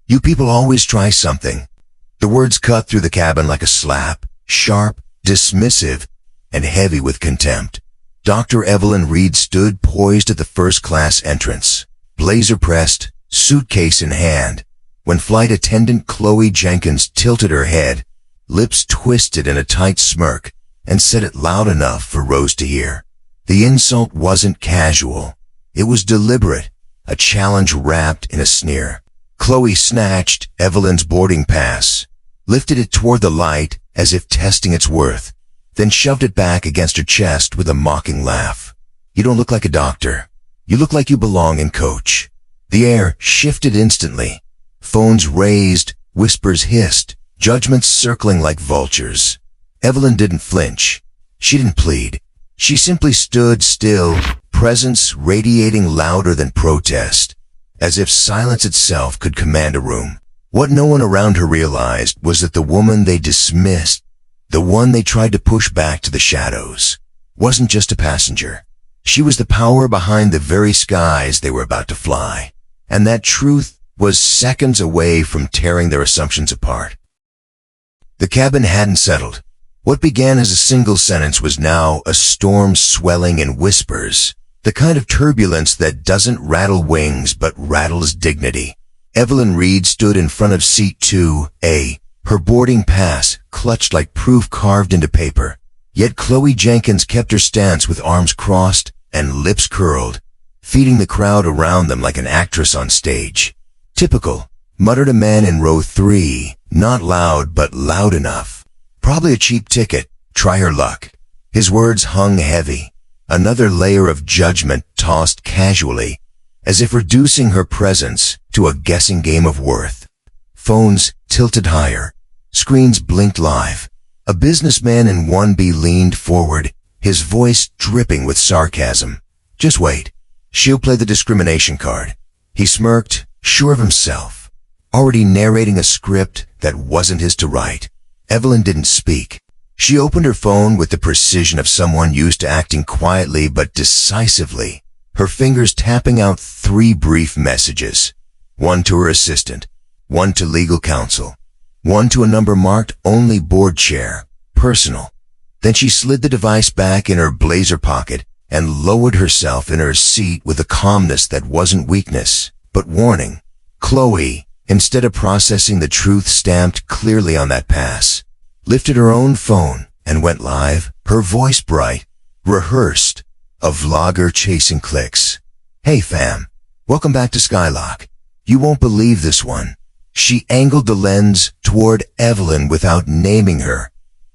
You people always try something." The words cut through the cabin like a slap, sharp, dismissive, and heavy with contempt. Dr. Evelyn Reed stood poised at the first-class entrance, blazer pressed, suitcase in hand, when flight attendant Chloe Jenkins tilted her head, lips twisted in a tight smirk, and said it loud enough for Rose to hear. The insult wasn't casual. It was deliberate, a challenge wrapped in a sneer. Chloe snatched Evelyn's boarding pass, lifted it toward the light as if testing its worth, then shoved it back against her chest with a mocking laugh. "You don't look like a doctor. You look like you belong in coach." The air shifted instantly. Phones raised, whispers hissed, judgments circling like vultures. Evelyn didn't flinch. She didn't plead. She simply stood still, presence radiating louder than protest, as if silence itself could command a room. What no one around her realized was that the woman they dismissed, the one they tried to push back to the shadows, wasn't just a passenger. She was the power behind the very skies they were about to fly. And that truth was seconds away from tearing their assumptions apart. The cabin hadn't settled. What began as a single sentence was now a storm swelling in whispers, the kind of turbulence that doesn't rattle wings but rattles dignity. Evelyn Reed stood in front of seat 2A, her boarding pass clutched like proof carved into paper. Yet Chloe Jenkins kept her stance with arms crossed and lips curled, feeding the crowd around them like an actress on stage. "Typical," muttered a man in row 3, not loud but loud enough. "Probably a cheap ticket. Try her luck." His words hung heavy, another layer of judgment tossed casually, as if reducing her presence to a guessing game of worth. Phones tilted higher. Screens blinked live. A businessman in 1B leaned forward, his voice dripping with sarcasm. "Just wait. She'll play the discrimination card." He smirked, sure of himself, already narrating a script that wasn't his to write. Evelyn didn't speak. She opened her phone with the precision of someone used to acting quietly but decisively, her fingers tapping out 3 brief messages. One to her assistant, one to legal counsel, one to a number marked only board chair, personal. Then she slid the device back in her blazer pocket and lowered herself in her seat with a calmness that wasn't weakness, but warning. Chloe, instead of processing the truth stamped clearly on that pass, lifted her own phone and went live, her voice bright, rehearsed, a vlogger chasing clicks. "Hey fam, welcome back to Skylock. You won't believe this one." She angled the lens toward Evelyn without naming her,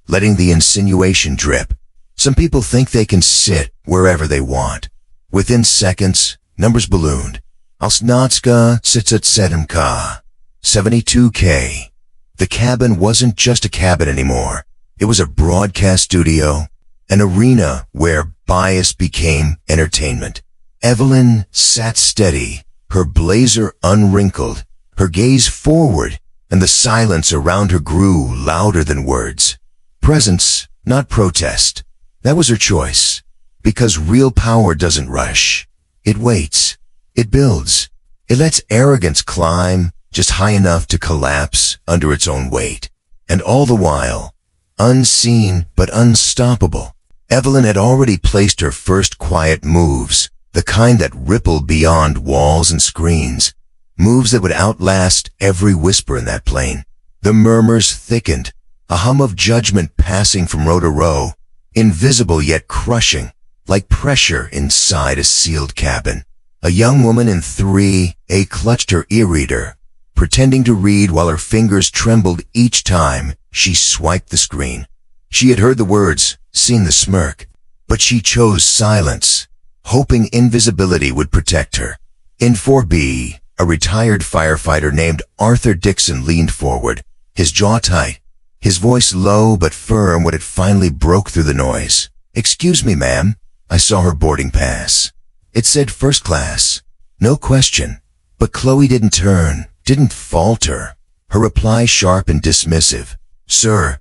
letting the insinuation drip. "Some people think they can sit wherever they want." Within seconds, numbers ballooned. Alsnatska sits at 7K, 72K. The cabin wasn't just a cabin anymore. It was a broadcast studio, an arena where bias became entertainment. Evelyn sat steady, her blazer unwrinkled, her gaze forward, and the silence around her grew louder than words. Presence, not protest. That was her choice. Because real power doesn't rush. It waits. It builds. It lets arrogance climb just high enough to collapse under its own weight. And all the while, unseen but unstoppable, Evelyn had already placed her first quiet moves, the kind that rippled beyond walls and screens, moves that would outlast every whisper in that plane. The murmurs thickened, a hum of judgment passing from row to row, invisible yet crushing, like pressure inside a sealed cabin. A young woman in 3A clutched her e-reader, pretending to read while her fingers trembled each time she swiped the screen. She had heard the words, seen the smirk, but she chose silence, hoping invisibility would protect her. In 4B, a retired firefighter named Arthur Dixon leaned forward, his jaw tight, his voice low but firm when it finally broke through the noise. "Excuse me, ma'am. I saw her boarding pass. It said first class. No question." But Chloe didn't turn, didn't falter. Her reply sharp and dismissive. "Sir,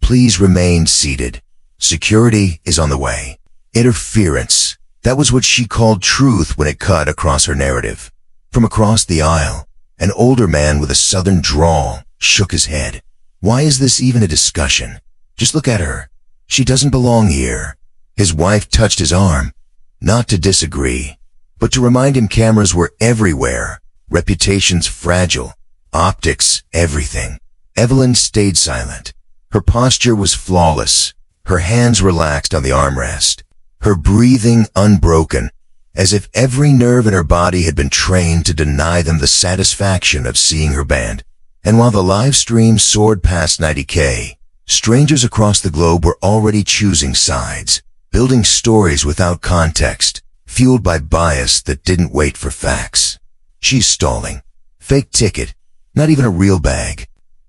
please remain seated. Security is on the way." Interference. That was what she called truth when it cut across her narrative. From across the aisle, An older man with a southern drawl shook his head. Why is this even a discussion? Just look at her. She doesn't belong here. His wife touched his arm, not to disagree, but to remind him cameras were everywhere, reputations fragile, optics everything. Evelyn stayed silent. Her posture was flawless, her hands relaxed on the armrest, her breathing unbroken, as if every nerve in her body had been trained to deny them the satisfaction of seeing her band. And while the live stream soared past 90K, strangers across the globe were already choosing sides, building stories without context, fueled by bias that didn't wait for facts. She's stalling. Fake ticket. Not even a real bag.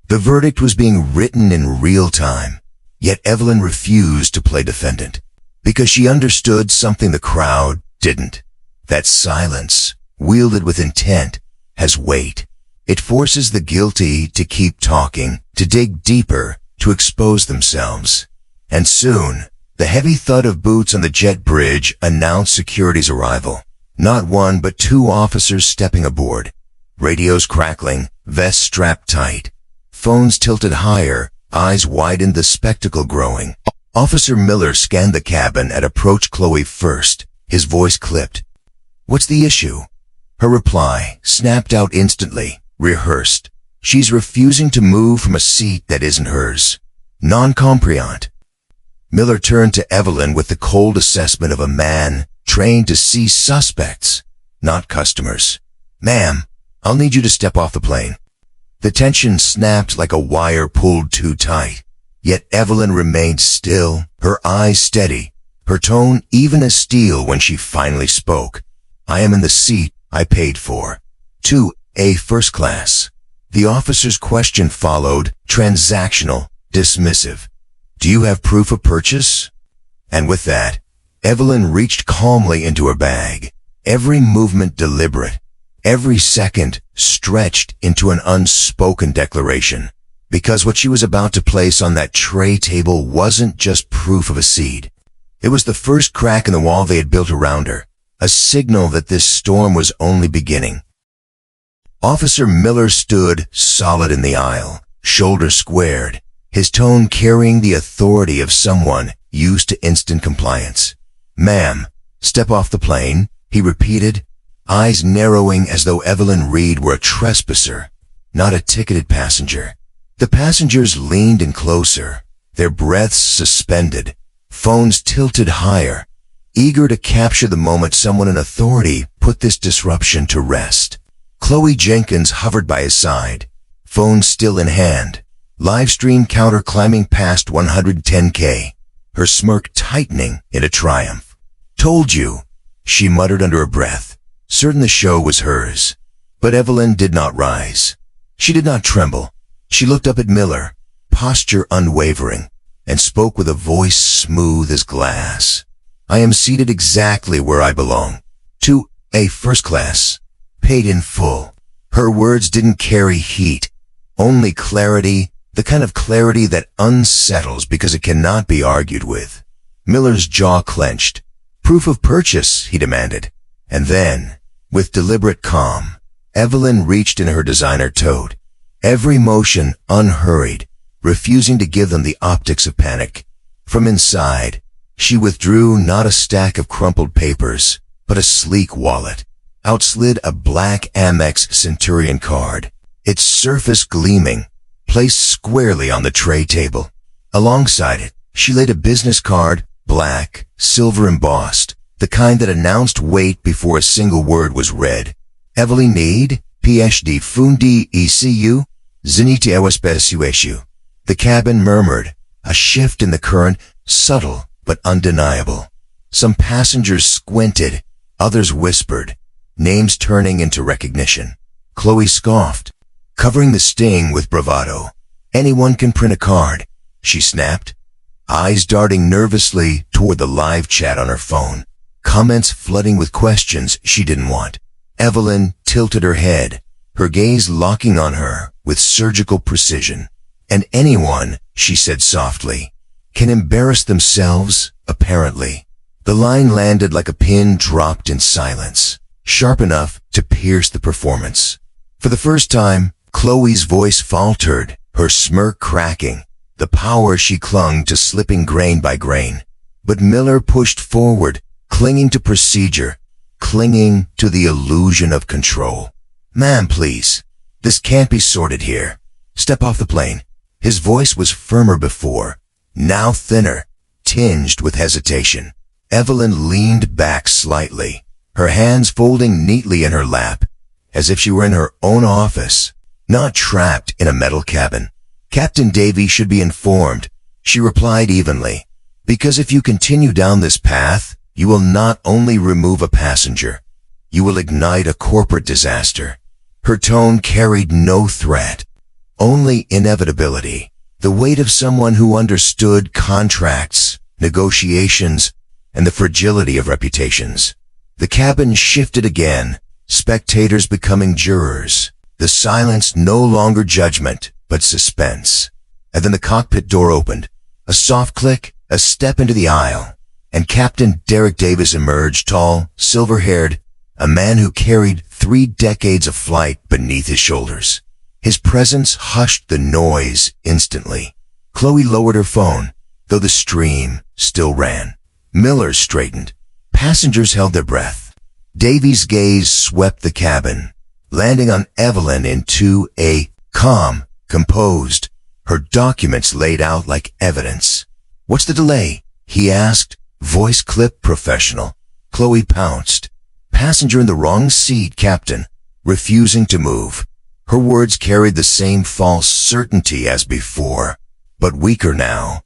The verdict was being written in real time, yet Evelyn refused to play defendant, because she understood something the crowd didn't. That silence, wielded with intent, has weight. It forces the guilty to keep talking, to dig deeper, to expose themselves. And soon, the heavy thud of boots on the jet bridge announced security's arrival. Not one, but two officers stepping aboard. Radios crackling, vests strapped tight. Phones tilted higher, eyes widened, the spectacle growing. Officer Miller scanned the cabin and approached Chloe first, his voice clipped. "What's the issue?" Her reply, snapped out instantly, rehearsed. She's refusing to move from a seat that isn't hers. Non-compreant. Miller turned to Evelyn with the cold assessment of a man trained to see suspects, not customers. "Ma'am, I'll need you to step off the plane." The tension snapped like a wire pulled too tight. Yet Evelyn remained still, her eyes steady, her tone even as steel when she finally spoke. "I am in the seat I paid for. 2A first class." The officer's question followed, transactional, dismissive. "Do you have proof of purchase?" And with that, Evelyn reached calmly into her bag, every movement deliberate, every second stretched into an unspoken declaration. Because what she was about to place on that tray table wasn't just proof of a seed. It was the first crack in the wall they had built around her, a signal that this storm was only beginning. Officer Miller stood solid in the aisle, shoulders squared, his tone carrying the authority of someone used to instant compliance. "Ma'am, step off the plane," he repeated, eyes narrowing as though Evelyn Reed were a trespasser, not a ticketed passenger. The passengers leaned in closer, their breaths suspended, phones tilted higher, eager to capture the moment someone in authority put this disruption to rest. Chloe Jenkins hovered by his side, phone still in hand, live stream counter climbing past 110K, her smirk tightening into triumph. "Told you," she muttered under her breath, certain the show was hers. But Evelyn did not rise. She did not tremble. She looked up at Miller, posture unwavering, and spoke with a voice smooth as glass. "I am seated exactly where I belong. 2A first class, paid in full." Her words didn't carry heat, only clarity, the kind of clarity that unsettles because it cannot be argued with. Miller's jaw clenched. "Proof of purchase," he demanded. And then, with deliberate calm, Evelyn reached in her designer tote, every motion unhurried, refusing to give them the optics of panic. From inside, she withdrew not a stack of crumpled papers, but a sleek wallet. Out slid a black Amex Centurion card, its surface gleaming, placed squarely on the tray table. Alongside it, she laid a business card, black, silver embossed, the kind that announced weight before a single word was read. "Evelyn Need, PhD Fundi ECU, Zeniti Ewespesiu." The cabin murmured, a shift in the current, subtle but undeniable. Some passengers squinted, others whispered, names turning into recognition. Chloe scoffed, covering the sting with bravado. "Anyone can print a card," she snapped, eyes darting nervously toward the live chat on her phone, comments flooding with questions she didn't want. Evelyn tilted her head, her gaze locking on her with surgical precision. "And anyone," she said softly, "can embarrass themselves, apparently." The line landed like a pin dropped in silence, sharp enough to pierce the performance. For the first time, Chloe's voice faltered, her smirk cracking, the power she clung to slipping grain by grain. But Miller pushed forward, clinging to procedure, clinging to the illusion of control. "Ma'am, please. This can't be sorted here. Step off the plane." His voice was firmer before, now thinner, tinged with hesitation. Evelyn leaned back slightly, her hands folding neatly in her lap, as if she were in her own office, not trapped in a metal cabin. "Captain Davy should be informed," she replied evenly, "because if you continue down this path, you will not only remove a passenger, you will ignite a corporate disaster." Her tone carried no threat, only inevitability, the weight of someone who understood contracts, negotiations, and the fragility of reputations. The cabin shifted again, spectators becoming jurors, the silence no longer judgment, but suspense. And then the cockpit door opened. A soft click, a step into the aisle, and Captain Derek Davis emerged, tall, silver-haired, a man who carried 3 decades of flight beneath his shoulders. His presence hushed the noise instantly. Chloe lowered her phone, though the stream still ran. Miller straightened. Passengers held their breath. Davy's gaze swept the cabin, landing on Evelyn into a calm, composed, her documents laid out like evidence. "What's the delay?" he asked, voice clipped professional. Chloe pounced. "Passenger in the wrong seat, Captain," refusing to move. Her words carried the same false certainty as before, but weaker now,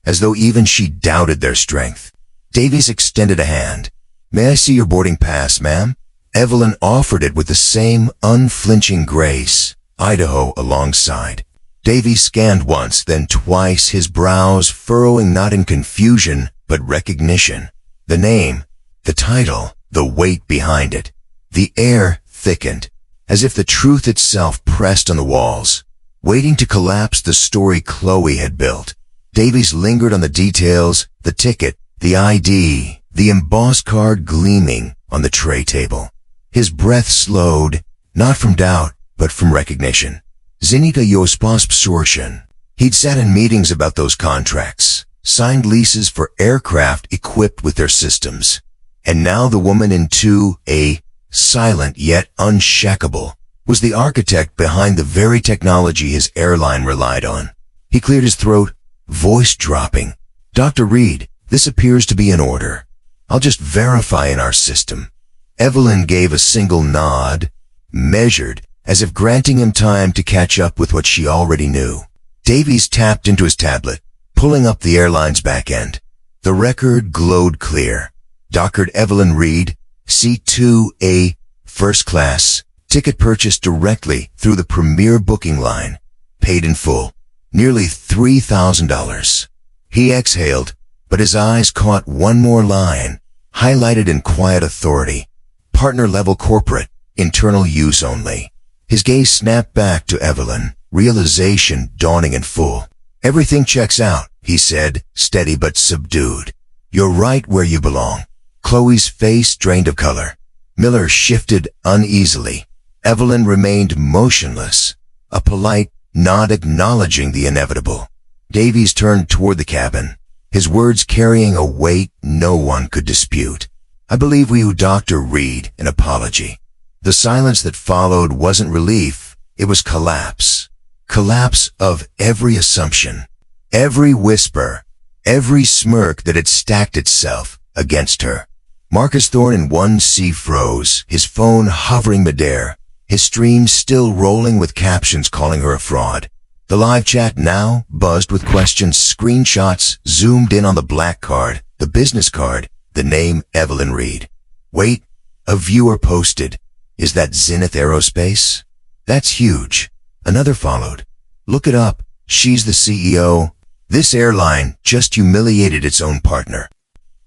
as though even she doubted their strength. Davies extended a hand. "May I see your boarding pass, ma'am?" Evelyn offered it with the same unflinching grace, Idaho alongside. Davies scanned once, then twice, his brows furrowing not in confusion, but recognition. The name, the title, the weight behind it. The air thickened, as if the truth itself pressed on the walls, waiting to collapse the story Chloe had built. Davies lingered on the details, the ticket, the ID, the embossed card gleaming on the tray table. His breath slowed, not from doubt, but from recognition. Zenita Yospos. He'd sat in meetings about those contracts, signed leases for aircraft equipped with their systems. And now the woman in 2A, silent yet unshakable, was the architect behind the very technology his airline relied on. He cleared his throat, voice dropping. "Dr. Reed, this appears to be in order. I'll just verify in our system." Evelyn gave a single nod, measured, as if granting him time to catch up with what she already knew. Davies tapped into his tablet, pulling up the airline's back end. The record glowed clear. Dr. Evelyn Reed, C2A, first class, ticket purchased directly through the premier booking line, paid in full, nearly $3,000. He exhaled, but his eyes caught one more line, highlighted in quiet authority. Partner-level corporate, internal use only. His gaze snapped back to Evelyn, realization dawning in full. "Everything checks out," he said, steady but subdued. "You're right where you belong." Chloe's face drained of color. Miller shifted uneasily. Evelyn remained motionless, a polite nod acknowledging the inevitable. Davies turned toward the cabin, his words carrying a weight no one could dispute. "I believe we owe Dr. Reed an apology." The silence that followed wasn't relief, it was collapse. Collapse of every assumption, every whisper, every smirk that had stacked itself against her. Marcus Thorne in 1C froze, his phone hovering midair, his stream still rolling with captions calling her a fraud. The live chat now buzzed with questions, screenshots zoomed in on the black card, the business card, the name Evelyn Reed. "Wait," a viewer posted. "Is that Zenith Aerospace? That's huge." Another followed. "Look it up. She's the CEO. This airline just humiliated its own partner."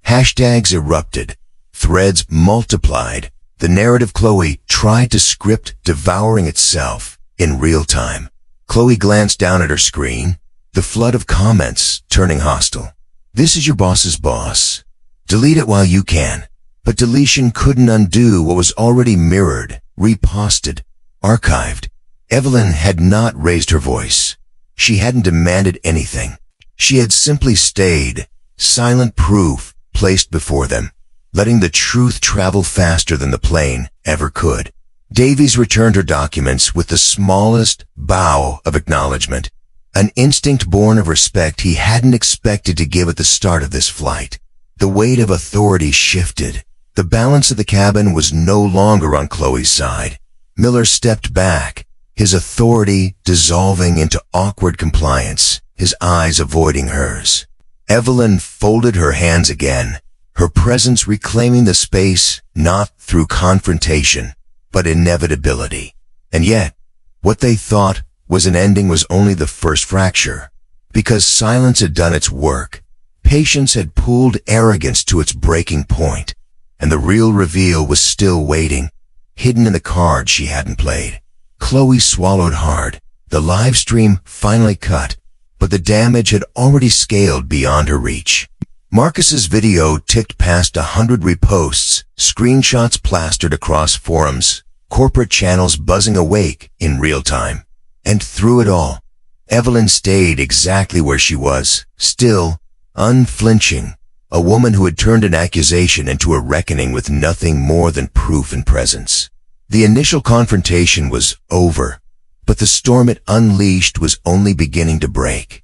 Hashtags erupted. Threads multiplied. The narrative Chloe tried to script devouring itself in real time. Chloe glanced down at her screen, the flood of comments turning hostile. "This is your boss's boss. Delete it while you can." But deletion couldn't undo what was already mirrored, reposted. Archived. Evelyn had not raised her voice. She hadn't demanded anything. She had simply stayed, silent proof placed before them, letting the truth travel faster than the plane ever could. Davies returned her documents with the smallest bow of acknowledgement, an instinct born of respect he hadn't expected to give at the start of this flight. The weight of authority shifted. The balance of the cabin was no longer on Chloe's side. Miller stepped back, his authority dissolving into awkward compliance, his eyes avoiding hers. Evelyn folded her hands again, her presence reclaiming the space not through confrontation, but inevitability. And yet, what they thought was an ending was only the first fracture. Because silence had done its work, patience had pulled arrogance to its breaking point, and the real reveal was still waiting, hidden in the cards she hadn't played. Chloe swallowed hard. The live stream finally cut, but the damage had already scaled beyond her reach. Marcus's video ticked past 100 reposts, screenshots plastered across forums, corporate channels buzzing awake in real time. And through it all, Evelyn stayed exactly where she was, still, unflinching, a woman who had turned an accusation into a reckoning with nothing more than proof and presence. The initial confrontation was over, but the storm it unleashed was only beginning to break.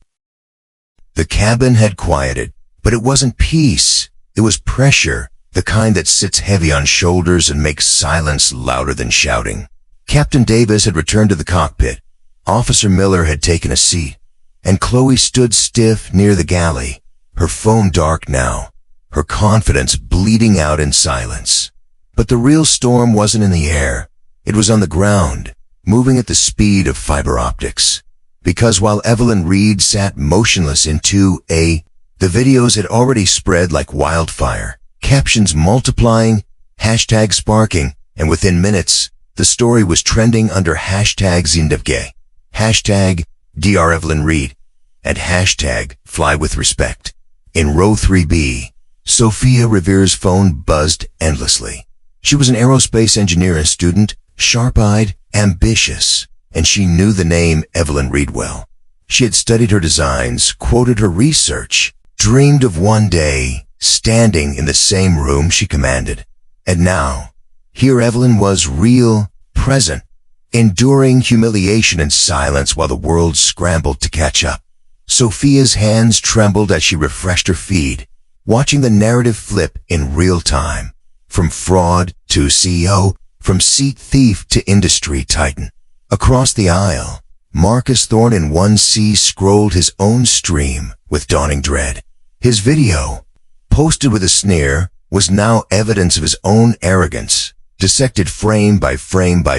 The cabin had quieted, but it wasn't peace. It was pressure, the kind that sits heavy on shoulders and makes silence louder than shouting. Captain Davis had returned to the cockpit. Officer Miller had taken a seat, and Chloe stood stiff near the galley, her phone dark now, her confidence bleeding out in silence. But the real storm wasn't in the air. It was on the ground, moving at the speed of fiber optics. Because while Evelyn Reed sat motionless in 2A, the videos had already spread like wildfire, captions multiplying, hashtag sparking, and within minutes, the story was trending under hashtag Zindavgay, hashtag Dr. Evelyn Reed, and hashtag Fly with Respect. In row 3B, Sophia Revere's phone buzzed endlessly. She was an aerospace engineering student, sharp-eyed, ambitious, and she knew the name Evelyn Reed well. She had studied her designs, quoted her research, dreamed of one day standing in the same room she commanded. And now, here Evelyn was real, present, enduring humiliation and silence while the world scrambled to catch up. Sophia's hands trembled as she refreshed her feed, watching the narrative flip in real time. From fraud to CEO, from seat thief to industry titan. Across the aisle, Marcus Thorne in 1C scrolled his own stream with dawning dread. His video, posted with a sneer, was now evidence of his own arrogance, dissected frame by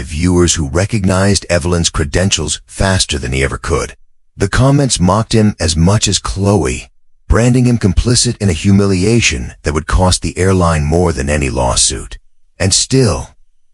viewers who recognized Evelyn's credentials faster than he ever could. The comments mocked him as much as Chloe, branding him complicit in a humiliation that would cost the airline more than any lawsuit. And still,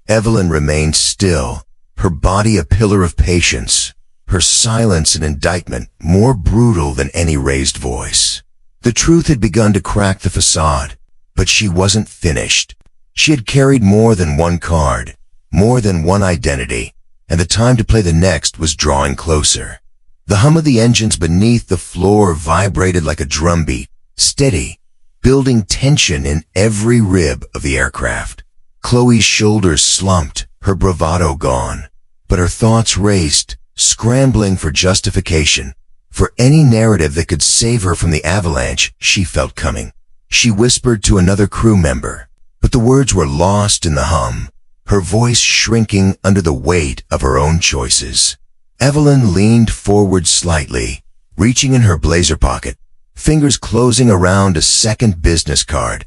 Evelyn remained still, her body a pillar of patience, her silence an indictment more brutal than any raised voice. The truth had begun to crack the facade, but she wasn't finished. She had carried more than one card, more than one identity, and the time to play the next was drawing closer. The hum of the engines beneath the floor vibrated like a drumbeat, steady, building tension in every rib of the aircraft. Chloe's shoulders slumped, her bravado gone, but her thoughts raced, scrambling for justification, for any narrative that could save her from the avalanche she felt coming. She whispered to another crew member, but the words were lost in the hum, her voice shrinking under the weight of her own choices. Evelyn leaned forward slightly, reaching in her blazer pocket, fingers closing around a second business card.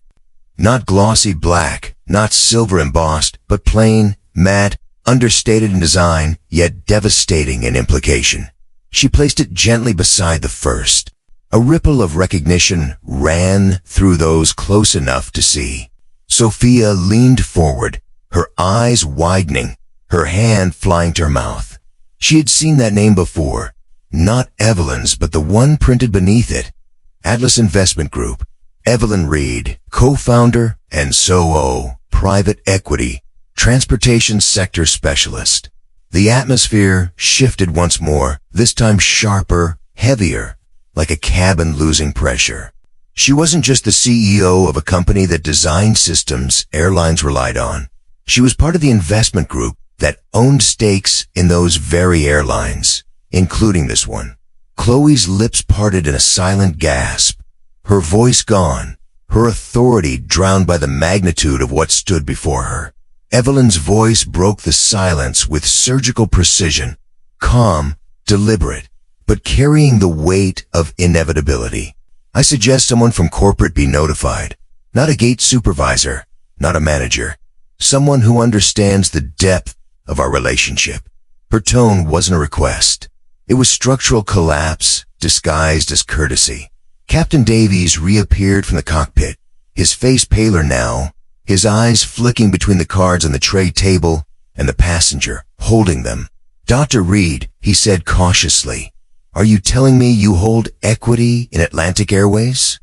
Not glossy black, not silver embossed, but plain, matte, understated in design, yet devastating in implication. She placed it gently beside the first. A ripple of recognition ran through those close enough to see. Sophia leaned forward, her eyes widening, her hand flying to her mouth. She had seen that name before, not Evelyn's, but the one printed beneath it. Atlas Investment Group, Evelyn Reed, co-founder and COO, private equity, transportation sector specialist. The atmosphere shifted once more, this time sharper, heavier, like a cabin losing pressure. She wasn't just the CEO of a company that designed systems airlines relied on. She was part of the investment group that owned stakes in those very airlines, including this one. Chloe's lips parted in a silent gasp, her voice gone, her authority drowned by the magnitude of what stood before her. Evelyn's voice broke the silence with surgical precision, calm, deliberate, but carrying the weight of inevitability. I suggest someone from corporate be notified, not a gate supervisor, not a manager, someone who understands the depth of our relationship. Her tone wasn't a request. It was structural collapse disguised as courtesy. Captain Davies reappeared from the cockpit, his face paler now, his eyes flicking between the cards on the tray table and the passenger, holding them. "Dr. Reed," he said cautiously, "are you telling me you hold equity in Atlantic Airways?"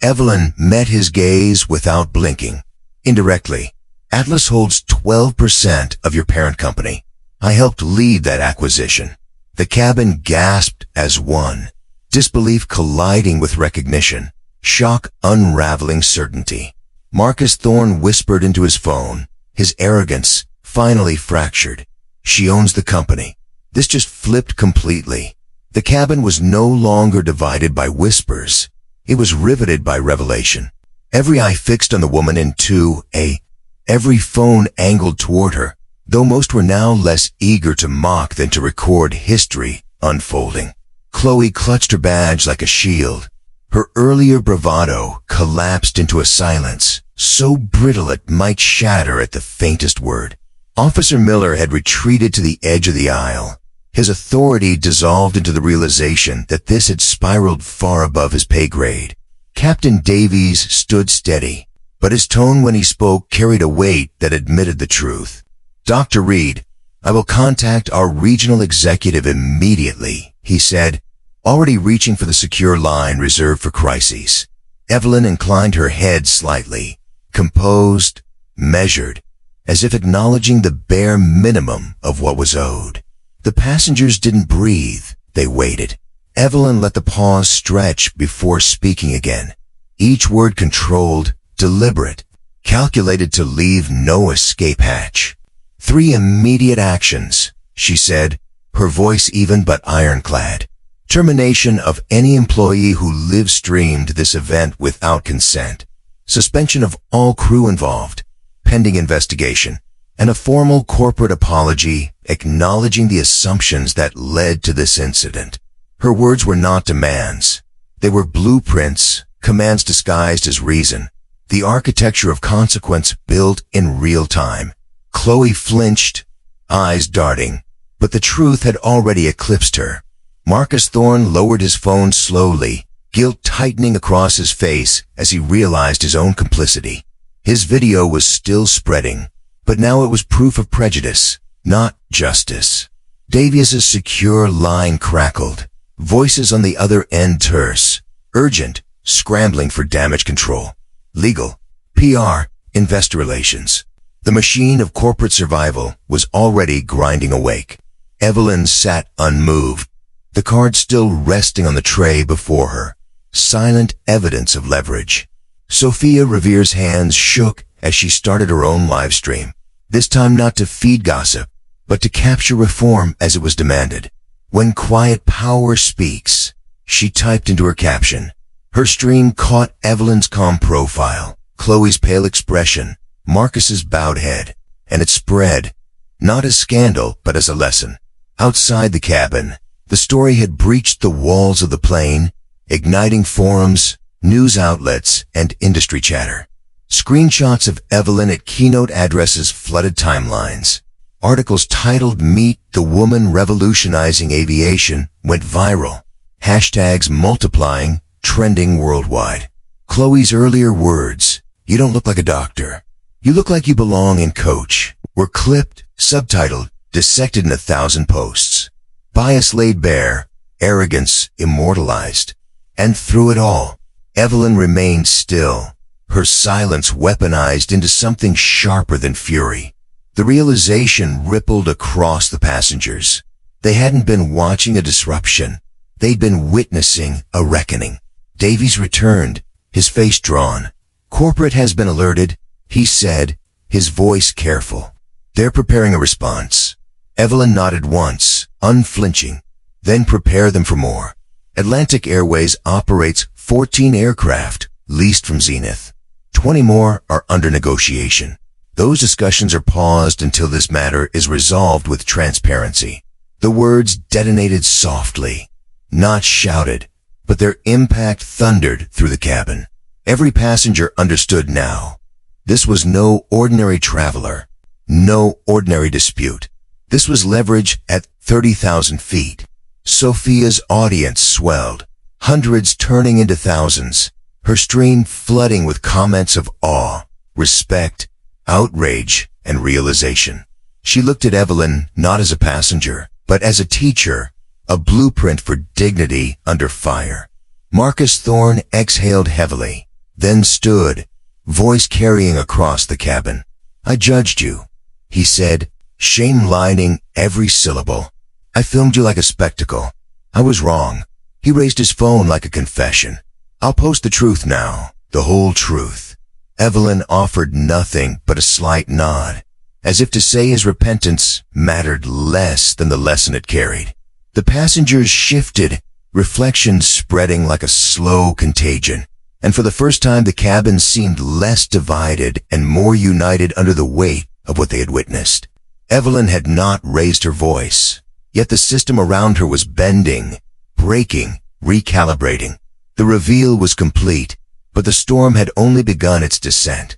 Evelyn met his gaze without blinking. "Indirectly. Atlas holds 12% of your parent company. I helped lead that acquisition." The cabin gasped as one, disbelief colliding with recognition, shock unraveling certainty. Marcus Thorne whispered into his phone, his arrogance finally fractured. "She owns the company." This just flipped completely. The cabin was no longer divided by whispers. It was riveted by revelation. Every eye fixed on the woman in 2A. Every phone angled toward her, though most were now less eager to mock than to record history unfolding. Chloe clutched her badge like a shield. Her earlier bravado collapsed into a silence, so brittle it might shatter at the faintest word. Officer Miller had retreated to the edge of the aisle. His authority dissolved into the realization that this had spiraled far above his pay grade. Captain Davies stood steady, but his tone when he spoke carried a weight that admitted the truth. "Dr. Reed, I will contact our regional executive immediately," he said, already reaching for the secure line reserved for crises. Evelyn inclined her head slightly, composed, measured, as if acknowledging the bare minimum of what was owed. The passengers didn't breathe, they waited. Evelyn let the pause stretch before speaking again. Each word controlled, deliberate, calculated to leave no escape hatch. "3 immediate actions," she said, her voice even but ironclad. "Termination of any employee who live-streamed this event without consent. Suspension of all crew involved, pending investigation, and a formal corporate apology acknowledging the assumptions that led to this incident." Her words were not demands. They were blueprints, commands disguised as reason, the architecture of consequence built in real time. Chloe flinched, eyes darting, but the truth had already eclipsed her. Marcus Thorne lowered his phone slowly, guilt tightening across his face as he realized his own complicity. His video was still spreading, but now it was proof of prejudice, not justice. Davies's secure line crackled, voices on the other end terse, urgent, scrambling for damage control. Legal, PR, investor relations. The machine of corporate survival was already grinding awake. Evelyn sat unmoved, the card still resting on the tray before her, silent evidence of leverage. Sophia Revere's hands shook as she started her own live stream, this time not to feed gossip, but to capture reform as it was demanded. "When quiet power speaks," she typed into her caption. Her stream caught Evelyn's calm profile, Chloe's pale expression, Marcus's bowed head, and it spread, not as scandal, but as a lesson. Outside the cabin, the story had breached the walls of the plane, igniting forums, news outlets, and industry chatter. Screenshots of Evelyn at keynote addresses flooded timelines. Articles titled "Meet the Woman Revolutionizing Aviation" went viral, hashtags multiplying, trending worldwide. Chloe's earlier words, "You don't look like a doctor. You look like you belong in Coach," were clipped, subtitled, dissected in 1,000 posts. Bias laid bare, arrogance immortalized. And through it all, Evelyn remained still, her silence weaponized into something sharper than fury. The realization rippled across the passengers. They hadn't been watching a disruption. They'd been witnessing a reckoning. Davies returned, his face drawn. "Corporate has been alerted," he said, his voice careful. "They're preparing a response." Evelyn nodded once, unflinching. "Then prepare them for more. Atlantic Airways operates 14 aircraft leased from Zenith. 20 more are under negotiation. Those discussions are paused until this matter is resolved with transparency." The words detonated softly, not shouted, but their impact thundered through the cabin. Every passenger understood now. This was no ordinary traveler, no ordinary dispute. This was leverage at 30,000 feet. Sophia's audience swelled, hundreds turning into thousands, her stream flooding with comments of awe, respect, outrage, and realization. She looked at Evelyn not as a passenger, but as a teacher, a blueprint for dignity under fire. Marcus Thorne exhaled heavily, then stood, voice carrying across the cabin. "I judged you," he said, shame-lining every syllable. "I filmed you like a spectacle. I was wrong." He raised his phone like a confession. "I'll post the truth now, the whole truth." Evelyn offered nothing but a slight nod, as if to say his repentance mattered less than the lesson it carried. The passengers shifted, reflections spreading like a slow contagion, and for the first time the cabin seemed less divided and more united under the weight of what they had witnessed. Evelyn had not raised her voice, yet the system around her was bending, breaking, recalibrating. The reveal was complete, but the storm had only begun its descent.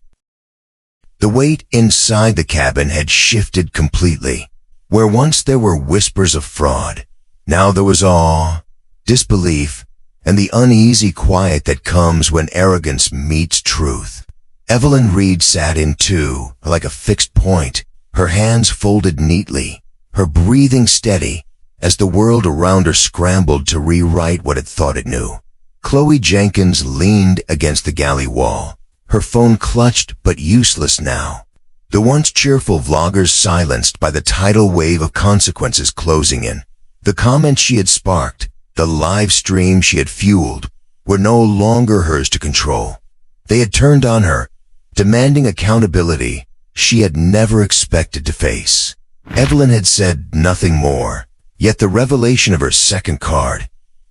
The weight inside the cabin had shifted completely. Where once there were whispers of fraud, now there was awe, disbelief, and the uneasy quiet that comes when arrogance meets truth. Evelyn Reed sat in too, like a fixed point, her hands folded neatly, her breathing steady, as the world around her scrambled to rewrite what it thought it knew. Chloe Jenkins leaned against the galley wall, her phone clutched but useless now. The once cheerful vloggers silenced by the tidal wave of consequences closing in. The comments she had sparked, the live stream she had fueled, were no longer hers to control. They had turned on her, demanding accountability she had never expected to face. Evelyn had said nothing more, yet the revelation of her second card,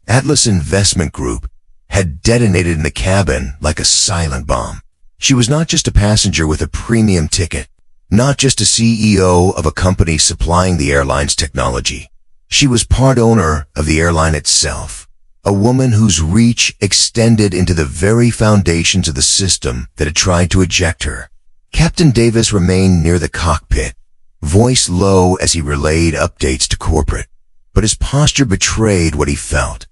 Atlas Investment Group, had detonated in the cabin like a silent bomb. She was not just a passenger with a premium ticket, not just a CEO of a company supplying the airline's technology. She was part owner of the airline itself, a woman whose reach extended into the very foundations of the system that had tried to eject her. Captain Davis remained near the cockpit, voice low as he relayed updates to corporate, but his posture betrayed what he felt,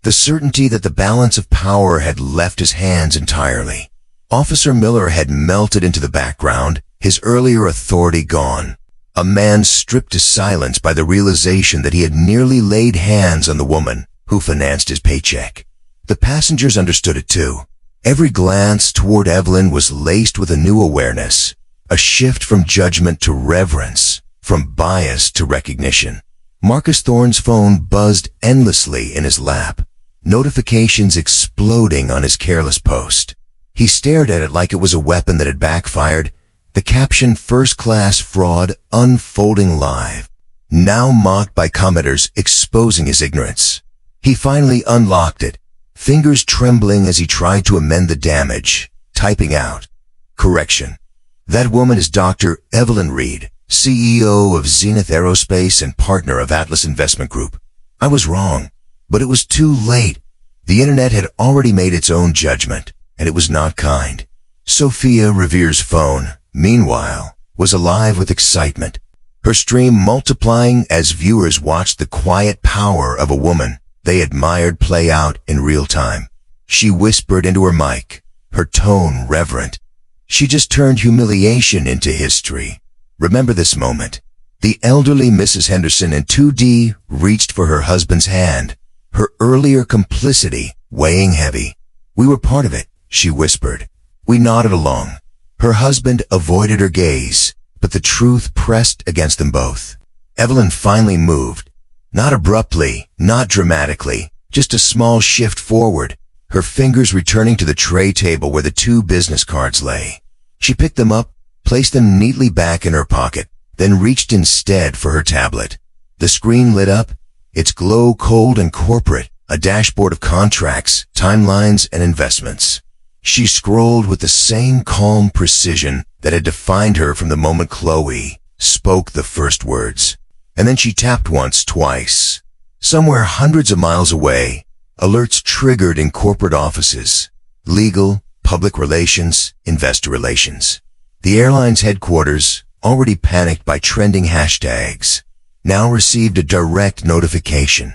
the certainty that the balance of power had left his hands entirely. Officer Miller had melted into the background, his earlier authority gone, a man stripped to silence by the realization that he had nearly laid hands on the woman who financed his paycheck. The passengers understood it too. Every glance toward Evelyn was laced with a new awareness, a shift from judgment to reverence, from bias to recognition. Marcus Thorne's phone buzzed endlessly in his lap, notifications exploding on his careless post. He stared at it like it was a weapon that had backfired, the caption "First-Class Fraud Unfolding Live," now mocked by commenters exposing his ignorance. He finally unlocked it, fingers trembling as he tried to amend the damage, typing out, "Correction. That woman is Dr. Evelyn Reed, CEO of Zenith Aerospace and partner of Atlas Investment Group. I was wrong, but it was too late. The internet had already made its own judgment, and it was not kind." Sophia Revere's phone, meanwhile, was alive with excitement, her stream multiplying as viewers watched the quiet power of a woman they admired play out in real time. She whispered into her mic, her tone reverent. She just turned humiliation into history. Remember this moment. The elderly Mrs. Henderson in 2D reached for her husband's hand, her earlier complicity weighing heavy. "We were part of it," she whispered. We nodded along. Her husband avoided her gaze, but the truth pressed against them both. Evelyn finally moved. Not abruptly, not dramatically, just a small shift forward, her fingers returning to the tray table where the 2 business cards lay. She picked them up, placed them neatly back in her pocket, then reached instead for her tablet. The screen lit up, its glow cold and corporate, a dashboard of contracts, timelines, and investments. She scrolled with the same calm precision that had defined her from the moment Chloe spoke the first words. And then she tapped once, twice. Somewhere hundreds of miles away, alerts triggered in corporate offices, legal, public relations, investor relations. The airline's headquarters, already panicked by trending hashtags, now received a direct notification.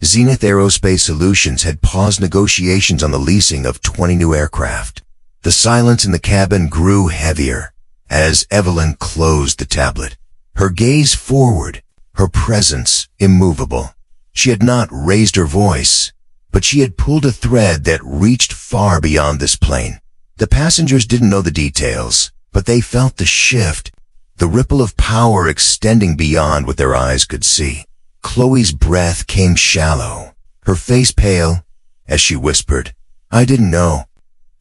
Zenith Aerospace Solutions had paused negotiations on the leasing of 20 new aircraft. The silence in the cabin grew heavier as Evelyn closed the tablet. Her gaze forward, her presence immovable. She had not raised her voice, but she had pulled a thread that reached far beyond this plane. The passengers didn't know the details, but they felt the shift, the ripple of power extending beyond what their eyes could see. Chloe's breath came shallow, her face pale, as she whispered, "I didn't know."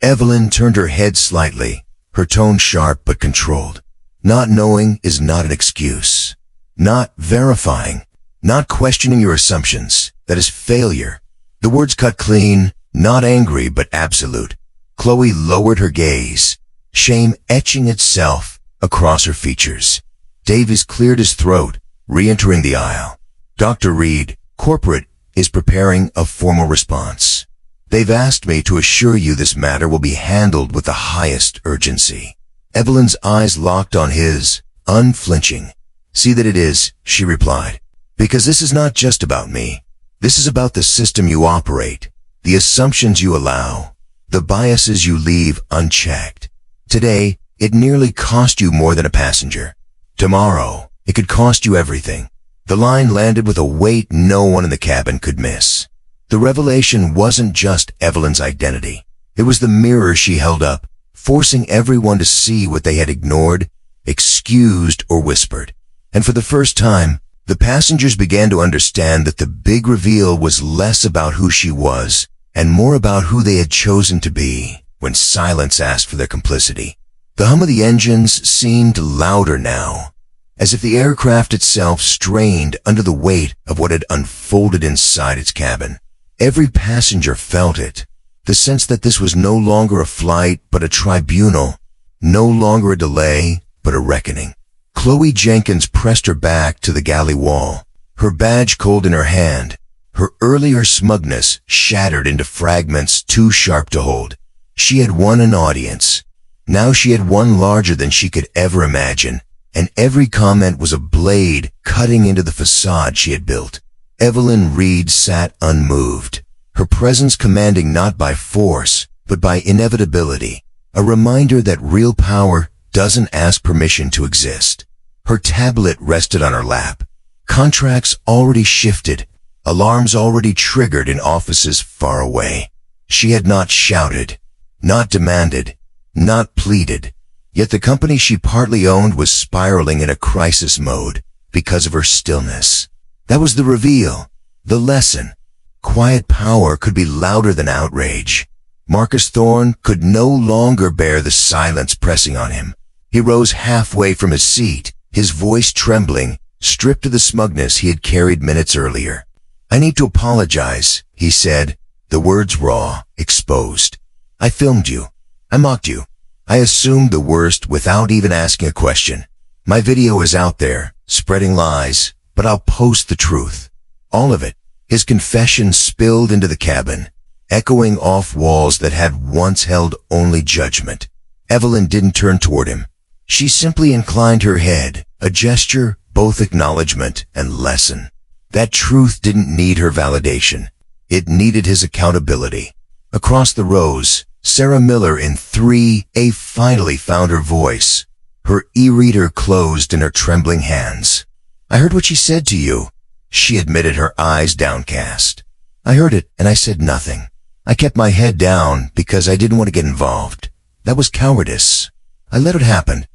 Evelyn turned her head slightly, her tone sharp but controlled. Not knowing is not an excuse. Not verifying, not questioning your assumptions. That is failure. The words cut clean, not angry but absolute. Chloe lowered her gaze, shame etching itself across her features. Davies cleared his throat, re-entering the aisle. Dr. Reed, corporate, is preparing a formal response. They've asked me to assure you this matter will be handled with the highest urgency. Evelyn's eyes locked on his, unflinching. "See that it is," she replied. "Because this is not just about me. This is about the system you operate, the assumptions you allow, the biases you leave unchecked. Today, it nearly cost you more than a passenger. Tomorrow, it could cost you everything." The line landed with a weight no one in the cabin could miss. The revelation wasn't just Evelyn's identity. It was the mirror she held up, forcing everyone to see what they had ignored, excused, or whispered. And for the first time, the passengers began to understand that the big reveal was less about who she was and more about who they had chosen to be when silence asked for their complicity. The hum of the engines seemed louder now, as if the aircraft itself strained under the weight of what had unfolded inside its cabin. Every passenger felt it, the sense that this was no longer a flight but a tribunal, no longer a delay but a reckoning. Chloe Jenkins pressed her back to the galley wall, her badge cold in her hand, her earlier smugness shattered into fragments too sharp to hold. She had won an audience. Now she had one larger than she could ever imagine, and every comment was a blade cutting into the facade she had built. Evelyn Reed sat unmoved, her presence commanding not by force, but by inevitability, a reminder that real power doesn't ask permission to exist. Her tablet rested on her lap. Contracts already shifted, alarms already triggered in offices far away. She had not shouted, not demanded, not pleaded. Yet the company she partly owned was spiraling in a crisis mode because of her stillness. That was the reveal, the lesson. Quiet power could be louder than outrage. Marcus Thorne could no longer bear the silence pressing on him. He rose halfway from his seat, his voice trembling, stripped of the smugness he had carried minutes earlier. "I need to apologize," he said, the words raw, exposed. "I filmed you. I mocked you. I assumed the worst without even asking a question. My video is out there, spreading lies, but I'll post the truth. All of it." His confession spilled into the cabin, echoing off walls that had once held only judgment. Evelyn didn't turn toward him. She simply inclined her head, a gesture, both acknowledgement and lesson. That truth didn't need her validation. It needed his accountability. Across the rows, Sarah Miller in 3A finally found her voice, her e-reader closed in her trembling hands. "I heard what she said to you," she admitted, her eyes downcast. "I heard it and I said nothing. I kept my head down because I didn't want to get involved. That was cowardice. I let it happen.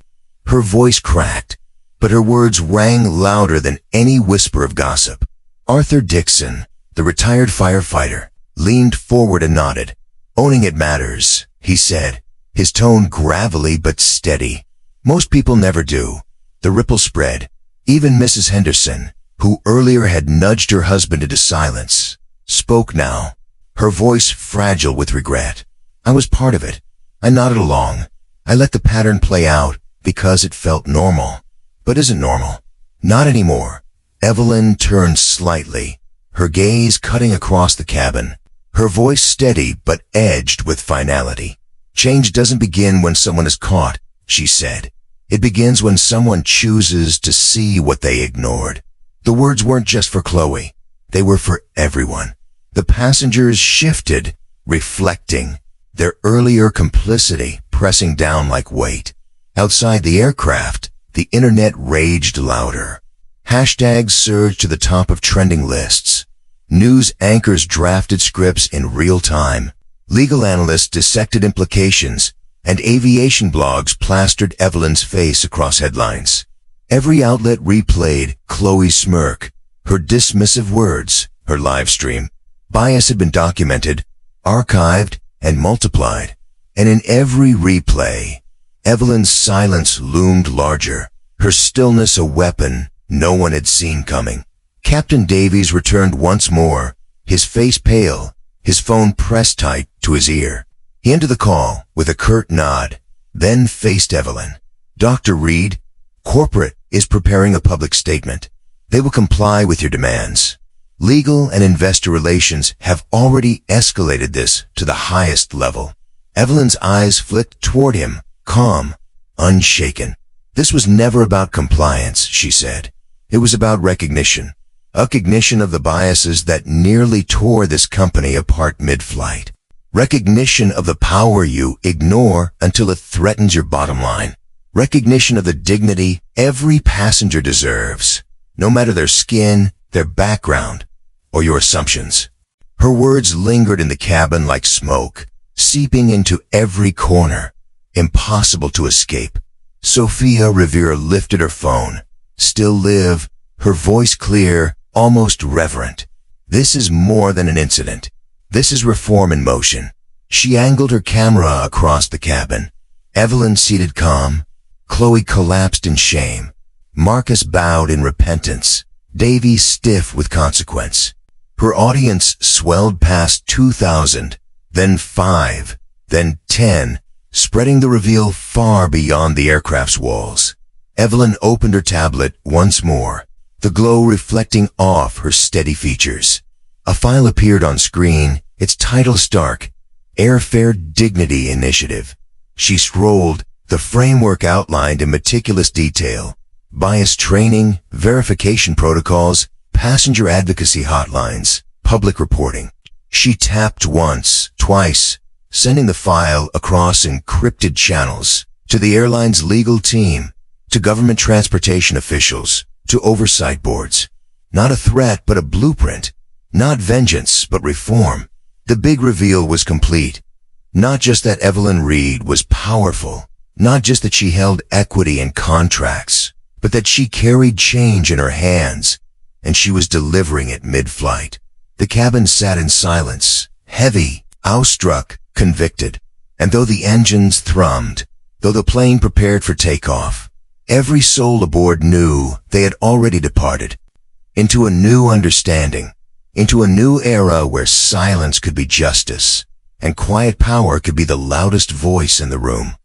Her voice cracked, but her words rang louder than any whisper of gossip. Arthur Dixon, the retired firefighter, leaned forward and nodded. "Owning it matters," he said, his tone gravelly but steady. "Most people never do." The ripple spread. Even Mrs. Henderson, who earlier had nudged her husband into silence, spoke now, her voice fragile with regret. "I was part of it. I nodded along. I let the pattern play out because it felt normal. But isn't normal. Not anymore." Evelyn turned slightly, her gaze cutting across the cabin, her voice steady but edged with finality. "Change doesn't begin when someone is caught," she said. "It begins when someone chooses to see what they ignored." The words weren't just for Chloe. They were for everyone. The passengers shifted, reflecting, their earlier complicity pressing down like weight. Outside the aircraft, the internet raged louder. Hashtags surged to the top of trending lists. News anchors drafted scripts in real time. Legal analysts dissected implications, and aviation blogs plastered Evelyn's face across headlines. Every outlet replayed Chloe's smirk, her dismissive words, her live stream. Bias had been documented, archived, and multiplied. And in every replay, Evelyn's silence loomed larger, her stillness a weapon no one had seen coming. Captain Davies returned once more, his face pale, his phone pressed tight to his ear. He ended the call with a curt nod, then faced Evelyn. "Dr. Reed, corporate is preparing a public statement. They will comply with your demands. Legal and investor relations have already escalated this to the highest level." Evelyn's eyes flicked toward him, calm, unshaken. "This was never about compliance," she said. "It was about recognition. Recognition of the biases that nearly tore this company apart mid-flight. Recognition of the power you ignore until it threatens your bottom line. Recognition of the dignity every passenger deserves, no matter their skin, their background, or your assumptions." Her words lingered in the cabin like smoke, seeping into every corner, impossible to escape. Sophia Revere lifted her phone. "Still live," her voice clear, almost reverent. "This is more than an incident. This is reform in motion." She angled her camera across the cabin. Evelyn seated calm. Chloe collapsed in shame. Marcus bowed in repentance. Davy stiff with consequence. Her audience swelled past 2,000, then 5, then 10, spreading the reveal far beyond the aircraft's walls. Evelyn opened her tablet once more, the glow reflecting off her steady features. A file appeared on screen, its title stark, Airfare Dignity Initiative. She scrolled, the framework outlined in meticulous detail. Bias training, verification protocols, passenger advocacy hotlines, public reporting. She tapped once, twice, sending the file across encrypted channels to the airline's legal team, to government transportation officials, to oversight boards. Not a threat, but a blueprint. Not vengeance, but reform. The big reveal was complete. Not just that Evelyn Reed was powerful, not just that she held equity in contracts, but that she carried change in her hands, and she was delivering it mid-flight. The cabin sat in silence, heavy, awestruck, convicted. And though the engines thrummed, though the plane prepared for takeoff, every soul aboard knew they had already departed into a new understanding, into a new era where silence could be justice, and quiet power could be the loudest voice in the room.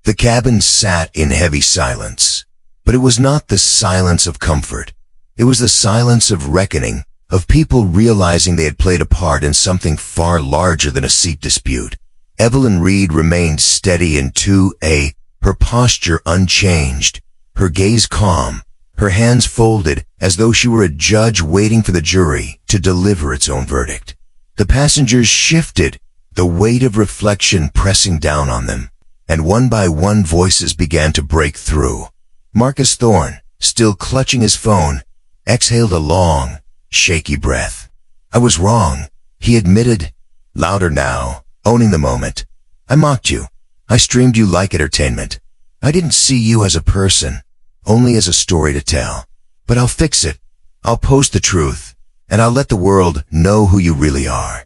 The cabin sat in heavy silence, but it was not the silence of comfort. It was the silence of reckoning, of people realizing they had played a part in something far larger than a seat dispute. Evelyn Reed remained steady in 2A, her posture unchanged, her gaze calm, her hands folded as though she were a judge waiting for the jury to deliver its own verdict. The passengers shifted, the weight of reflection pressing down on them, and one by one voices began to break through. Marcus Thorne, still clutching his phone, exhaled a long, shaky breath. "I was wrong," he admitted, louder now, owning the moment. "I mocked you. I streamed you like entertainment. I didn't see you as a person, only as a story to tell. But I'll fix it. I'll post the truth, and I'll let the world know who you really are."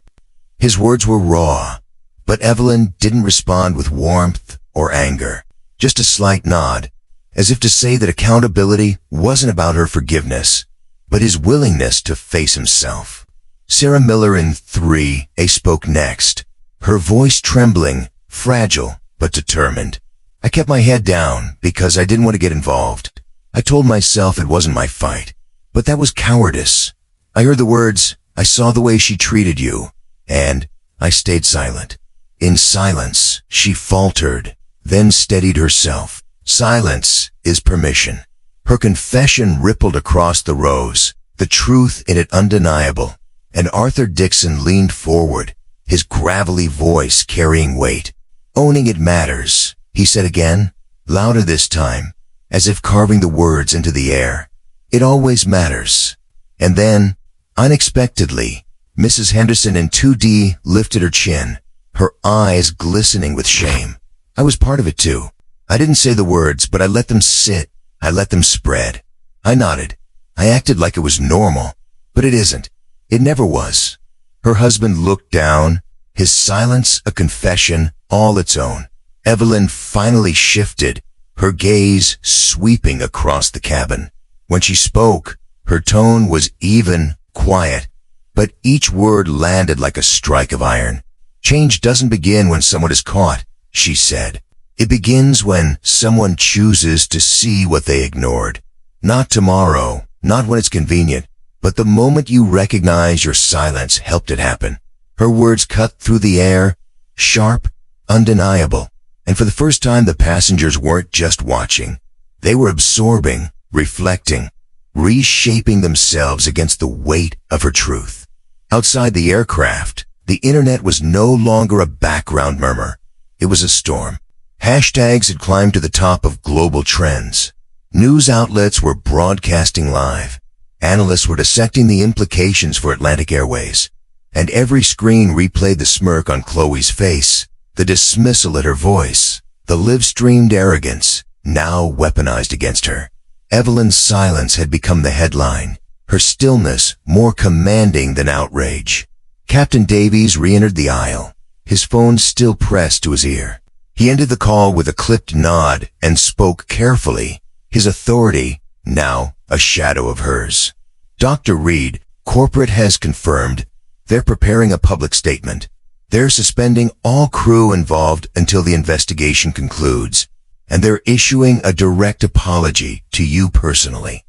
His words were raw, but Evelyn didn't respond with warmth or anger, just a slight nod, as if to say that accountability wasn't about her forgiveness, but his willingness to face himself. Sarah Miller in 3A spoke next, her voice trembling, fragile but determined. "I kept my head down because I didn't want to get involved. I told myself it wasn't my fight, but that was cowardice. I heard the words, I saw the way she treated you, and I stayed silent." In silence, she faltered, then steadied herself. Silence is permission. Her confession rippled across the rows, the truth in it undeniable, and Arthur Dixon leaned forward, his gravelly voice carrying weight. "Owning it matters," he said again, louder this time, as if carving the words into the air. "It always matters." And then, unexpectedly, Mrs. Henderson in 2D lifted her chin, her eyes glistening with shame. "I was part of it too. I didn't say the words, but I let them sit. I let them spread." I nodded. I acted like it was normal, but it isn't. It never was. Her husband looked down, his silence a confession all its own. Evelyn finally shifted, her gaze sweeping across the cabin. When she spoke, her tone was even, quiet, but each word landed like a strike of iron. "Change doesn't begin when someone is caught," she said. "It begins when someone chooses to see what they ignored. Not tomorrow, not when it's convenient, but the moment you recognize your silence helped it happen." Her words cut through the air, sharp, undeniable, and for the first time the passengers weren't just watching. They were absorbing, reflecting, reshaping themselves against the weight of her truth. Outside the aircraft, the internet was no longer a background murmur. It was a storm. Hashtags had climbed to the top of global trends. News outlets were broadcasting live. Analysts were dissecting the implications for Atlantic Airways. And every screen replayed the smirk on Chloe's face, the dismissal at her voice, the live-streamed arrogance, now weaponized against her. Evelyn's silence had become the headline, her stillness more commanding than outrage. Captain Davies re-entered the aisle, his phone still pressed to his ear. He ended the call with a clipped nod and spoke carefully, his authority now a shadow of hers. "Dr. Reed, corporate has confirmed they're preparing a public statement. They're suspending all crew involved until the investigation concludes, and they're issuing a direct apology to you personally."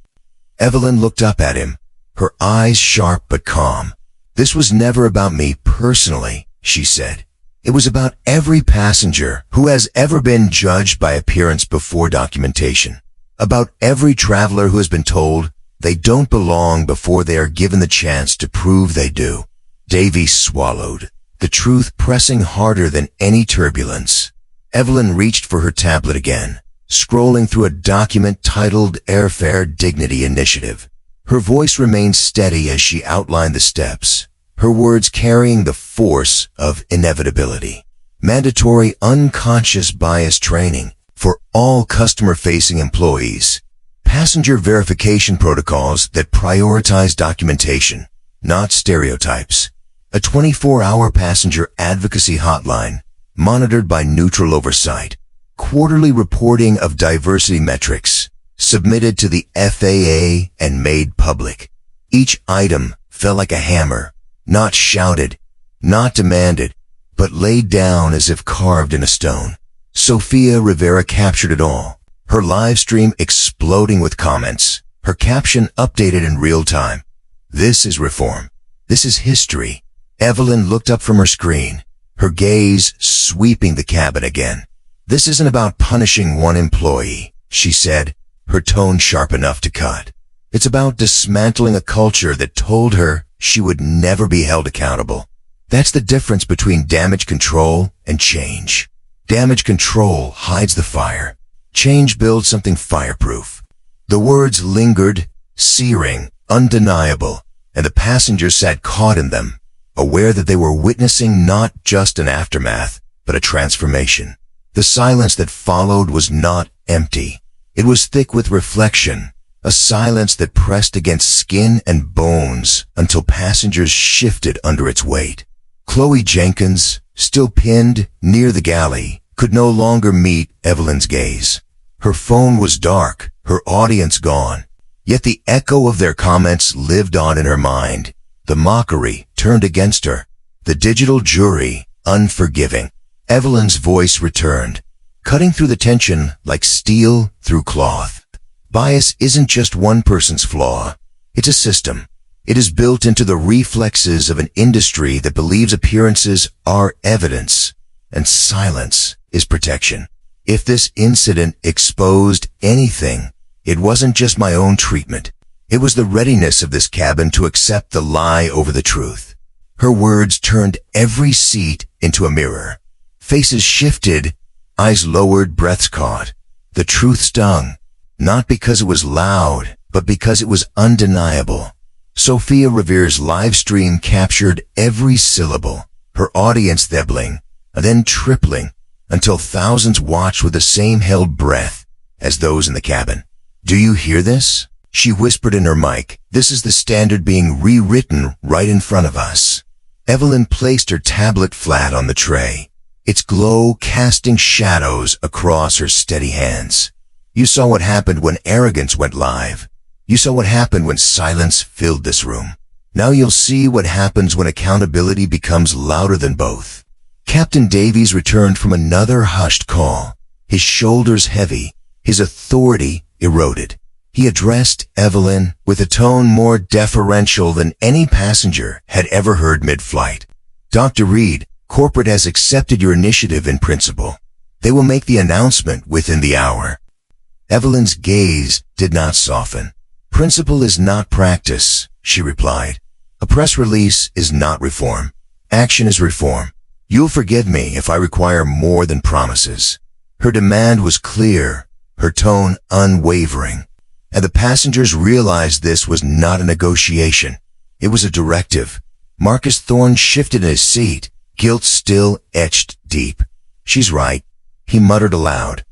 Evelyn looked up at him, her eyes sharp but calm. "This was never about me personally," she said. "It was about every passenger who has ever been judged by appearance before documentation. About every traveler who has been told they don't belong before they are given the chance to prove they do." Davies swallowed, the truth pressing harder than any turbulence. Evelyn reached for her tablet again, scrolling through a document titled Airfare Dignity Initiative. Her voice remained steady as she outlined the steps, her words carrying the force of inevitability. Mandatory unconscious bias training for all customer-facing employees. Passenger verification protocols that prioritize documentation, not stereotypes. A 24-hour passenger advocacy hotline, monitored by neutral oversight. Quarterly reporting of diversity metrics, submitted to the FAA and made public. Each item fell like a hammer, not shouted, not demanded, but laid down as if carved in a stone. Sofia Rivera captured it all, her live stream exploding with comments, her caption updated in real time. "This is reform. This is history." Evelyn looked up from her screen, her gaze sweeping the cabin again. "This isn't about punishing one employee," she said, her tone sharp enough to cut. "It's about dismantling a culture that told her she would never be held accountable. That's the difference between damage control and change. Damage control hides the fire. Change builds something fireproof." The words lingered, searing, undeniable, and the passengers sat caught in them, aware that they were witnessing not just an aftermath, but a transformation. The silence that followed was not empty. It was thick with reflection, a silence that pressed against skin and bones until passengers shifted under its weight. Chloe Jenkins, still pinned near the galley, could no longer meet Evelyn's gaze. Her phone was dark, her audience gone. Yet the echo of their comments lived on in her mind. The mockery turned against her. The digital jury, unforgiving. Evelyn's voice returned, cutting through the tension like steel through cloth. Bias isn't just one person's flaw. It's a system. It is built into the reflexes of an industry that believes appearances are evidence, and silence is protection. If this incident exposed anything, it wasn't just my own treatment. It was the readiness of this cabin to accept the lie over the truth. Her words turned every seat into a mirror. Faces shifted, eyes lowered, breaths caught. The truth stung, not because it was loud, but because it was undeniable. Sophia Revere's live stream captured every syllable, her audience doubling, and then tripling, until thousands watched with the same held breath as those in the cabin. "Do you hear this?" she whispered in her mic. "This is the standard being rewritten right in front of us." Evelyn placed her tablet flat on the tray, its glow casting shadows across her steady hands. "You saw what happened when arrogance went live. You saw what happened when silence filled this room. Now you'll see what happens when accountability becomes louder than both." Captain Davies returned from another hushed call, his shoulders heavy, his authority eroded. He addressed Evelyn with a tone more deferential than any passenger had ever heard mid-flight. "Dr. Reed, corporate has accepted your initiative in principle. They will make the announcement within the hour." Evelyn's gaze did not soften. "Principle is not practice," she replied. "A press release is not reform. Action is reform. You'll forgive me if I require more than promises." Her demand was clear, her tone unwavering, and the passengers realized this was not a negotiation. It was a directive. Marcus Thorne shifted in his seat, guilt still etched deep. "She's right," he muttered aloud,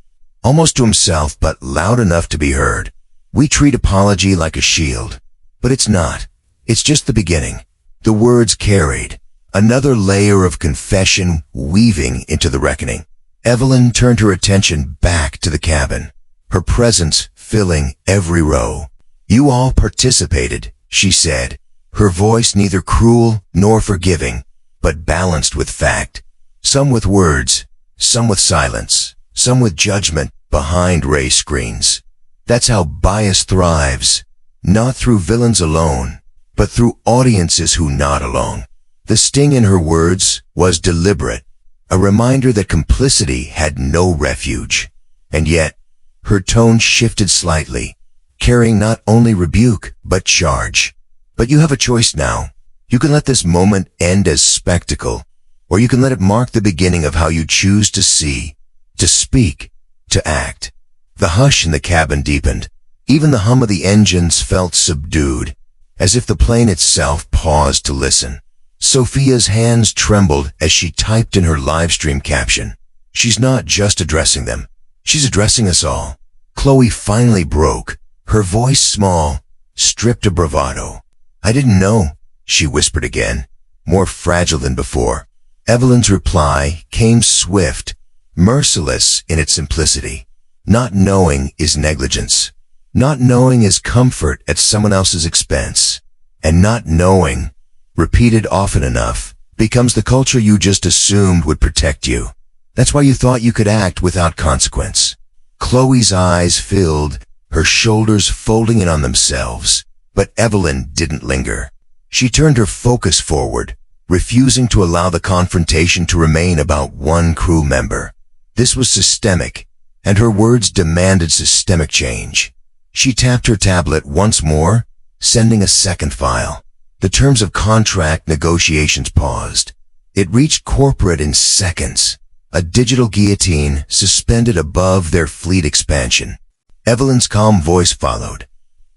almost to himself but loud enough to be heard. "We treat apology like a shield, but it's not. It's just the beginning." The words carried, another layer of confession weaving into the reckoning. Evelyn turned her attention back to the cabin, her presence filling every row. "You all participated," she said, her voice neither cruel nor forgiving, but balanced with fact. Some with words, some with silence, some with judgment behind ray screens. That's how bias thrives, not through villains alone, but through audiences who nod along. The sting in her words was deliberate, a reminder that complicity had no refuge. And yet, her tone shifted slightly, carrying not only rebuke, but charge. "But you have a choice now. You can let this moment end as spectacle, or you can let it mark the beginning of how you choose to see, to speak, to act." The hush in the cabin deepened. Even the hum of the engines felt subdued, as if the plane itself paused to listen. Sophia's hands trembled as she typed in her live stream caption. "She's not just addressing them. She's addressing us all." Chloe finally broke, her voice small, stripped of bravado. "I didn't know," she whispered again, more fragile than before. Evelyn's reply came swift, merciless in its simplicity. "Not knowing is negligence. Not knowing is comfort at someone else's expense. And not knowing, repeated often enough, becomes the culture you just assumed would protect you. That's why you thought you could act without consequence." Chloe's eyes filled, her shoulders folding in on themselves, but Evelyn didn't linger. She turned her focus forward, refusing to allow the confrontation to remain about one crew member. This was systemic, and her words demanded systemic change. She tapped her tablet once more, sending a second file. The terms of contract negotiations paused. It reached corporate in seconds, a digital guillotine suspended above their fleet expansion. Evelyn's calm voice followed.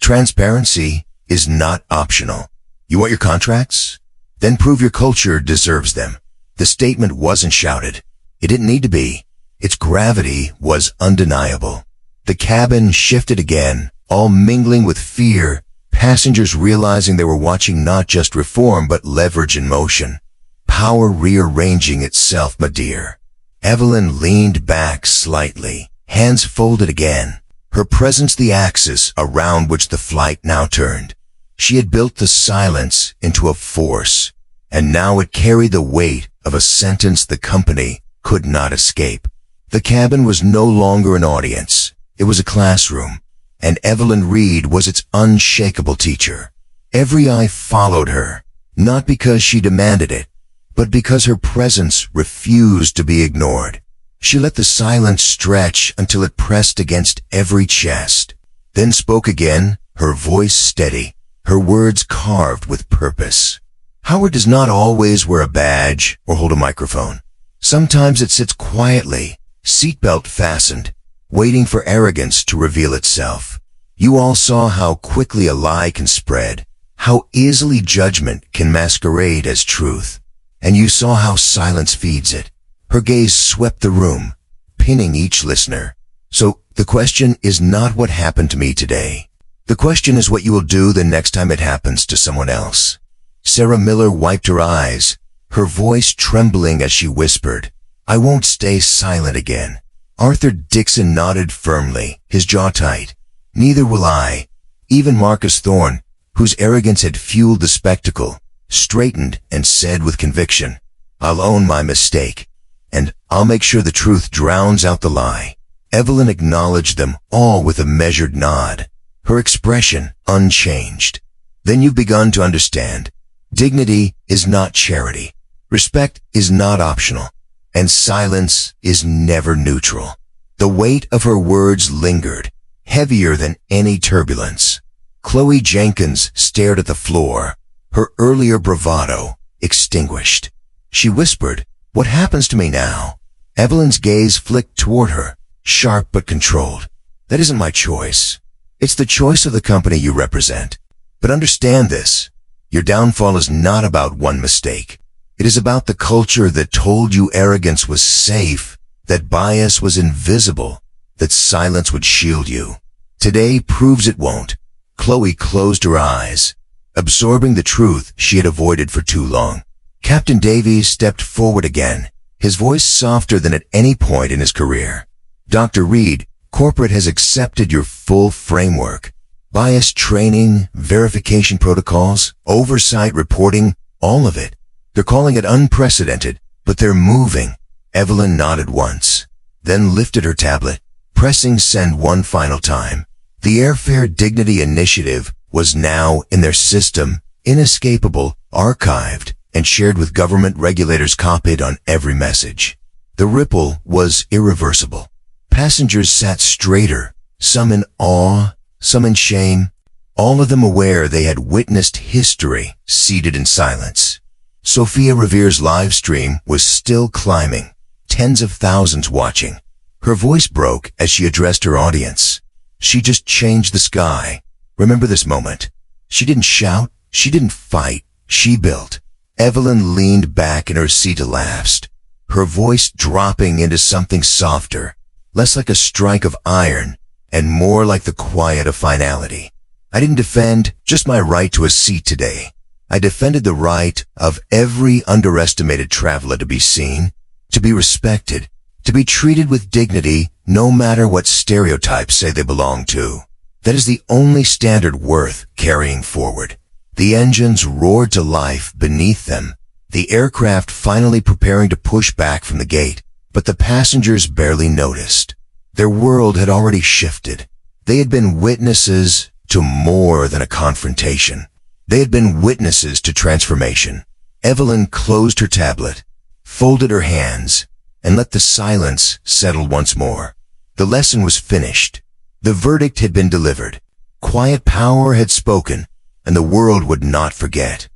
"Transparency is not optional. You want your contracts? Then prove your culture deserves them." The statement wasn't shouted. It didn't need to be. Its gravity was undeniable. The cabin shifted again, all mingling with fear, passengers realizing they were watching not just reform but leverage in motion. Power rearranging itself, my dear. Evelyn leaned back slightly, hands folded again, her presence the axis around which the flight now turned. She had built the silence into a force, and now it carried the weight of a sentence the company could not escape. The cabin was no longer an audience. It was a classroom, and Evelyn Reed was its unshakable teacher. Every eye followed her, not because she demanded it, but because her presence refused to be ignored. She let the silence stretch until it pressed against every chest, then spoke again, her voice steady, her words carved with purpose. Howard does not always wear a badge or hold a microphone. Sometimes it sits quietly, seatbelt fastened, waiting for arrogance to reveal itself. You all saw how quickly a lie can spread, how easily judgment can masquerade as truth. And you saw how silence feeds it. Her gaze swept the room, pinning each listener. So the question is not what happened to me today. The question is what you will do the next time it happens to someone else. Sarah Miller wiped her eyes, her voice trembling as she whispered, "I won't stay silent again." Arthur Dixon nodded firmly, his jaw tight. "Neither will I." Even Marcus Thorne, whose arrogance had fueled the spectacle, straightened and said with conviction, "I'll own my mistake, and I'll make sure the truth drowns out the lie." Evelyn acknowledged them all with a measured nod, her expression unchanged. "Then you've begun to understand. Dignity is not charity. Respect is not optional. And silence is never neutral." The weight of her words lingered, heavier than any turbulence. Chloe Jenkins stared at the floor, her earlier bravado extinguished. She whispered, "What happens to me now?" Evelyn's gaze flicked toward her, sharp but controlled. "That isn't my choice. It's the choice of the company you represent. But understand this. Your downfall is not about one mistake. It is about the culture that told you arrogance was safe, that bias was invisible, that silence would shield you. Today proves it won't." Chloe closed her eyes, absorbing the truth she had avoided for too long. Captain Davies stepped forward again, his voice softer than at any point in his career. "Dr. Reed, corporate has accepted your full framework. Bias training, verification protocols, oversight reporting, all of it. They're calling it unprecedented, but they're moving." Evelyn nodded once, then lifted her tablet, pressing send one final time. The Airfare Dignity Initiative was now in their system, inescapable, archived, and shared with government regulators copied on every message. The ripple was irreversible. Passengers sat straighter, some in awe, some in shame, all of them aware they had witnessed history seated in silence. Sophia Revere's live stream was still climbing, tens of thousands watching. Her voice broke as she addressed her audience. She just changed the sky. Remember this moment. She didn't shout, she didn't fight, she built. Evelyn leaned back in her seat elapsed, her voice dropping into something softer, less like a strike of iron, and more like the quiet of finality. "I didn't defend just my right to a seat today. I defended the right of every underestimated traveler to be seen, to be respected, to be treated with dignity no matter what stereotypes say they belong to. That is the only standard worth carrying forward." The engines roared to life beneath them, the aircraft finally preparing to push back from the gate, but the passengers barely noticed. Their world had already shifted. They had been witnesses to more than a confrontation. They had been witnesses to transformation. Evelyn closed her tablet, folded her hands, and let the silence settle once more. The lesson was finished. The verdict had been delivered. Quiet power had spoken, and the world would not forget.